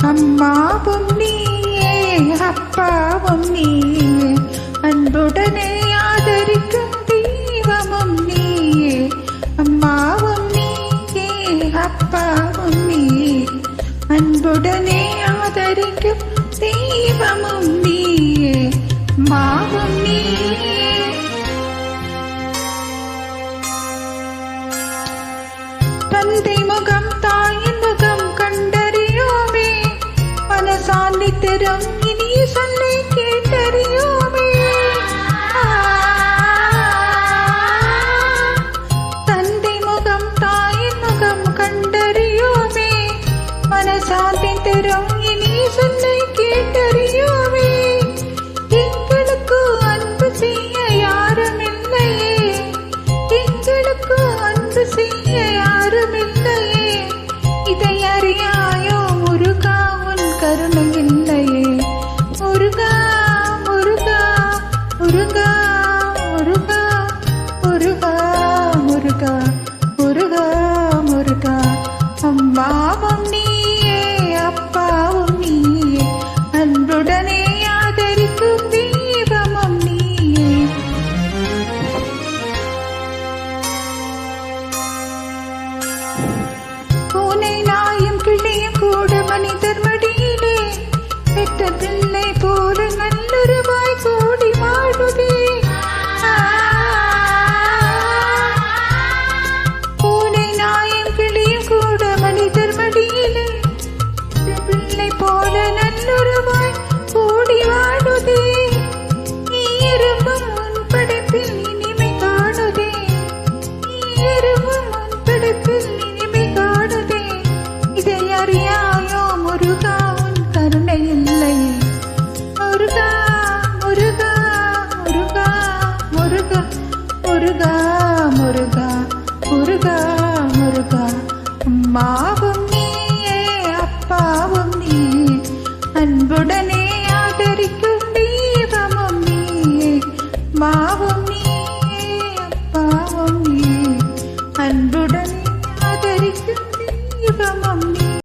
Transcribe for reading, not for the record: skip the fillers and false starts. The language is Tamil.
அம்மாவும் நீயே அப்பாவும் நீயே அன்புடனே ஆதரிக்கும் தெய்வமும் நீயே அம்மாவும் நீயே அப்பாவும் நீயே அன்புடனே ஆதரிக்கும் தெய்வமும் நீயே அம்மாவும் நீயே தந்தை முகம் தாயின் முகம் கண்டறியோமே மனசாந்தி தரும் இனிய சொல்லை கேட்டறியோமே தந்தை முகம் தாயின் முகம் கண்டறியோமே மனசாந்தி தரும் இனிய சொல்லை கேட்டறியோமே எங்களுக்கு அன்பு செய்ய யாரும் இல்லையே எங்களுக்கு அன்பு செய்ய யாரும் இல்லையே இதை அறியாயோ முருகா உன் கருணை இல்லையே முருகா முருகா முருகா முருகா முருகா முருகா முருகா முருகா அம்மாவும் நீயே அப்பாவும் நீயே அன்புடனே ஆதரிக்கும் தெய்வமும் நீயே பூனை நாயும் கிளியும் கூட மனிதர் மடியிலே பெற்ற பிள்ளை போல நல்லுறவாய் கூடி வாழுதே பூனை நாயும் கிளியும் கூட மனிதர் மடியிலே பிள்ளை போல நல்லுறவாய் கூடி வாழுதே எறும்பும் உன் படைப்பில் இனிமை காணுதே எறும்பும் உன் படைப்பில் இனிமை காணுதே இதை அறியாயோ முருகா உன் கருணை இல்லையே முருகா முருகா முருகா முருகா முருகா முருகா முருகா முருகா அம்மாவும் நீயே அப்பாவும் நீயே அன்புடனே ஆதரிக்கும் தெய்வமும் நீயே மாவும்